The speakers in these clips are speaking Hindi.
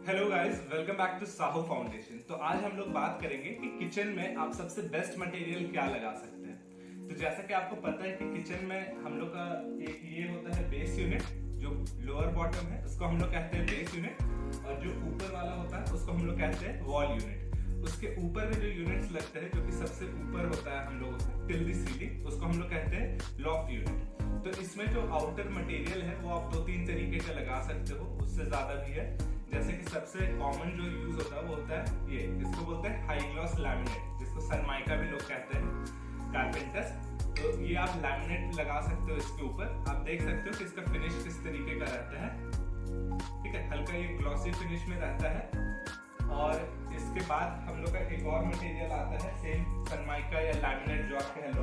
Hello guys, welcome back to Sahu foundation. तो आज हम लोग बात करेंगे कि किचन में आप सबसे बेस्ट मटेरियल क्या लगा सकते हैं। तो जैसा कि आपको पता है कि किचन में हम लोग का एक ये होता है बेस यूनिट, जो लोअर बॉटम है उसको हम लोग कहते हैं बेस यूनिट, और जो ऊपर वाला होता है उसको हम लोग कहते हैं वॉल यूनिट। उसके ऊपर में जो यूनिट्स लगते हैं, जो कि सबसे ऊपर होता है हम लोगों का टिल दी सीलिंग, उसको हम लोग कहते हैं लॉफ्ट यूनिट। तो इसमें जो आउटर मटेरियल है वो आप 2-3 तरीके का लगा सकते हो, उससे ज्यादा भी है। जैसे कि सबसे कॉमन जो यूज होता है वो होता है ये, इसको बोलते हैं हाई ग्लॉस लैमिनेट, जिसको सनमाइका भी लोग कहते हैं, कारपेंटर्स। तो ये आप लैमिनेट लगा सकते हो इसके ऊपर। आप देख सकते हो कि इसका फिनिश किस तरीके का रहता है। ठीक है, हल्का ये ग्लॉसी फिनिश में रहता है। और इसके बाद हम लोग का एक और मटेरियल आता है सेम सनमाइका या लैमिनेट जो आप कह लो,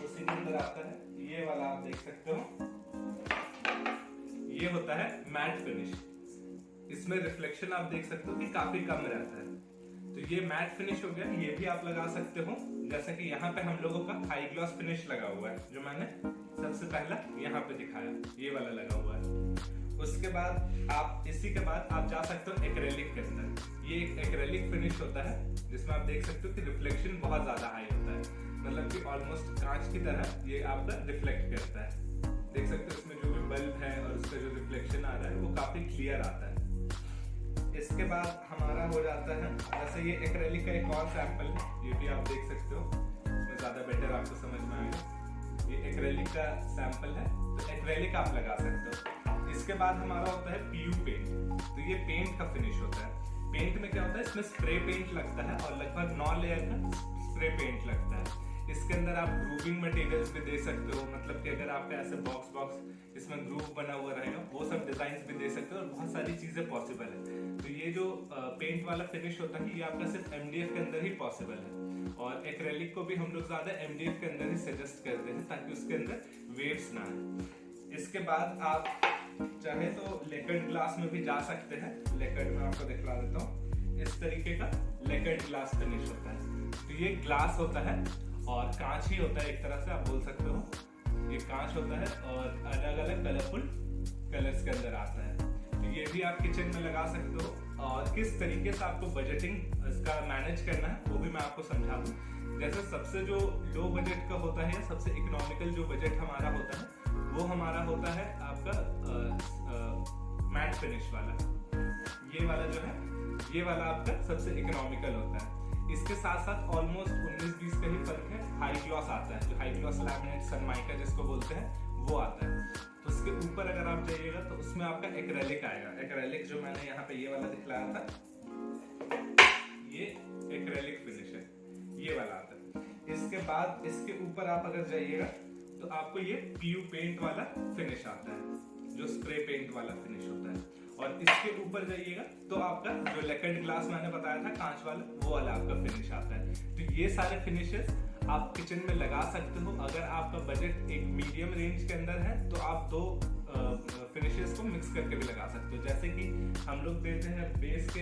उसी के अंदर आता है ये वाला, आप देख सकते हो। ये होता है मैट फिनिश। इसमें रिफ्लेक्शन आप देख सकते हो कि काफी कम रहता है। तो ये मैट फिनिश हो गया, ये भी आप लगा सकते हो। जैसा कि यहाँ पे हम लोगों का हाई ग्लॉस फिनिश लगा हुआ है, जो मैंने सबसे पहला यहाँ पे दिखाया, ये वाला लगा हुआ है। उसके बाद आप इसी के बाद आप जा सकते हो एक्रेलिक के अंदर। ये एक एक्रेलिक फिनिश होता है जिसमें आप देख सकते हो कि रिफ्लेक्शन बहुत ज्यादा हाई होता है, मतलब कि ऑलमोस्ट कांच की तरह ये आपका रिफ्लेक्ट करता है। देख सकते हो इसमें जो भी बल्ब है और उसका जो रिफ्लेक्शन आ रहा है वो काफी क्लियर आता है। इसके बाद हमारा हो जाता है, जैसे ये एक्रेलिक का एक और सैंपल है, ये भी आप देख सकते हो, इसमें ज्यादा बेटर आपको समझ में आएगा। ये एक्रेलिक का सैंपल है, तो एक्रेलिक आप लगा सकते हो। इसके बाद हमारा होता है पीयू पेंट। तो ये पेंट का फिनिश होता है। पेंट में क्या होता है, इसमें स्प्रे पेंट लगता है और लगभग 9 लेयर का स्प्रे पेंट लगता है। इसके अंदर आप ग्रूविंग मटेरियल्स भी दे सकते हो, मतलब कि अगर आपका ऐसे बॉक्स इसमें ग्रूव बना हुआ रहेगा, वो सब डिजाइन भी दे सकते हो, और बहुत सारी चीजें पॉसिबल है। तो ये जो पेंट वाला फिनिश होता है, ये आपका सिर्फ एमडीएफ के अंदर ही पॉसिबल है। और एक्रेलिक को भी हम लोग ज्यादा एमडीएफ के अंदर ही सजेस्ट करते हैं, ताकि उसके अंदर वेव्स ना आए। इसके बाद आप चाहे तो लेकर्ड ग्लास में भी जा सकते हैं। लेकर्ड में आपको दिखला देता हूँ, इस तरीके का लेकर्ड ग्लास फिनिश होता है। तो ये ग्लास होता है और कांच ही होता है, एक तरह से आप बोल सकते हो। ये कांच होता है और अलग अलग कलरफुल कलर्स के अंदर आता है। तो ये भी आप किचन में लगा सकते हो। और किस तरीके से आपको बजटिंग इसका मैनेज करना है वो भी मैं आपको समझा दूं। जैसे सबसे जो लो बजट का होता है, सबसे इकोनॉमिकल जो बजट हमारा होता है, वो हमारा होता है आपका मैट फिनिश वाला। ये वाला जो है, ये वाला आपका सबसे इकोनॉमिकल होता है। इसके साथ साथ ऑलमोस्ट 19-20 का ही फर्क है। हाई ग्लॉस आता है, जो हाई ग्लॉस लैमिनेट सनमाइका जिसको बोलते हैं, वो आता है। तो उसके ऊपर अगर आप जाइएगा तो उसमें आपका एक्रेलिक आएगा। एक्रेलिक जो मैंने यहाँ पे ये वाला दिखलाया था, ये एक्रेलिक फिनिश है, ये वाला आता है। इसके बाद इसके ऊपर आप अगर जाइएगा तो आपको ये पीयू पेंट वाला फिनिश आता है, जो स्प्रे पेंट वाला फिनिश होता है। और इसके ऊपर जाइएगा तो आपका जो लेकर्ड ग्लास मैंने बताया था कांच वाला, वो वाला आपका फिनिश आता है। तो ये सारे फिनिशेस आप किचन में लगा सकते हो। अगर आपका बजट एक मीडियम रेंज के अंदर है तो आप 2 फिनिशेस को मिक्स करके भी लगा सकते हो। जैसे कि हम लोग देते हैं बेस के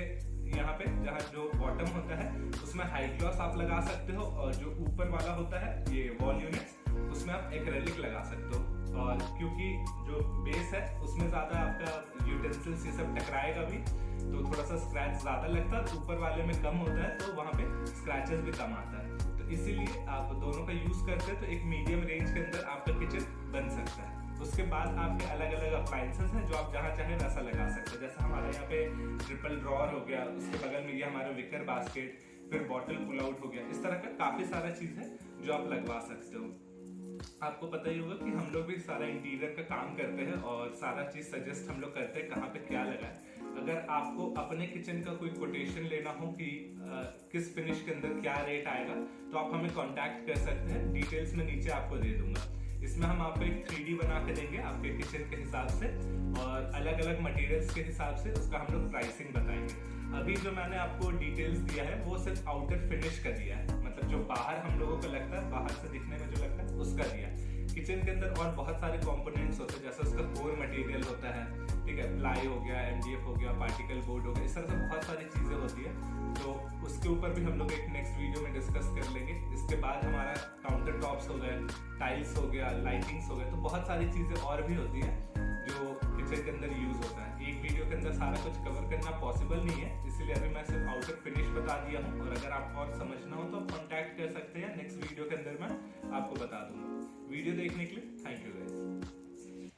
यहाँ पे, जहाँ जो बॉटम होता है उसमें हाई ग्लॉस आप लगा सकते हो, और जो ऊपर वाला होता है ये वॉल यूनिट्स, उसमें आप एक्रेलिक लगा सकते हो। और क्योंकि जो बेस है उसमें ज्यादा आपका यूटेंसिल्स ये सब टकराएगा भी, तो थोड़ा सा स्क्रैच ज्यादा लगता है। ऊपर वाले में कम होता है, तो वहाँ पे स्क्रैचेस भी कम आता है। तो इसीलिए आप दोनों का यूज करते हैं तो एक मीडियम रेंज के अंदर आपका किचन बन सकता है। उसके बाद आपके अलग अलग अप्लायंसेस हैं जो आप जहाँ चाहे वैसा लगा सकते हैं। जैसे हमारे यहाँ पे ट्रिपल ड्रॉअर हो गया, उसके बगल में ये हमारा विकर बास्केट, फिर बॉटल पुल आउट हो गया। इस तरह का काफी सारा चीज है जो आप लगवा सकते हो। आपको पता ही होगा कि हम लोग भी सारा इंटीरियर का काम करते हैं और सारा चीज सजेस्ट हम लोग करते हैं कहाँ पे क्या लगाए। अगर आपको अपने किचन का कोई कोटेशन लेना हो कि किस फिनिश के अंदर क्या रेट आएगा, तो आप हमें कांटेक्ट कर सकते हैं। डिटेल्स में नीचे आपको दे दूंगा। इसमें हम आपको एक 3D बना के देंगे आपके किचन के हिसाब से, और अलग अलग मटेरियल्स के हिसाब से उसका हम लोग प्राइसिंग बताएंगे। अभी जो मैंने आपको डिटेल्स दिया है वो सिर्फ आउटर फिनिश का दिया है, मतलब जो बाहर हम लोगों को लगता है, बाहर से दिखने में जो लगता है उसका दिया। किचन के अंदर और बहुत सारे कंपोनेंट्स होते हैं, जैसे उसका कोर मटेरियल होता है, ठीक है, प्लाई हो गया, एमडीएफ हो गया, पार्टिकल बोर्ड हो गया, इस तरह से बहुत सारी चीजें होती है। तो उसके ऊपर भी हम लोग एक नेक्स्ट वीडियो में डिस्कस कर लेंगे। इसके बाद हमारा काउंटर टॉप्स हो गए, टाइल्स हो गया, लाइटिंग्स हो गए, तो बहुत सारी चीजें और भी होती है जो किचन के अंदर यूज होता है। एक वीडियो के अंदर सारा कुछ कवर करना पॉसिबल नहीं है, इसीलिए अभी मैं सिर्फ आउटर फिनिश बता दिया हूँ। और अगर आपको और समझना हो तो आप कॉन्टैक्ट कर सकते हैं, नेक्स्ट वीडियो के अंदर मैं आपको बता दूंगा। वीडियो देखने के लिए थैंक यू गाइस।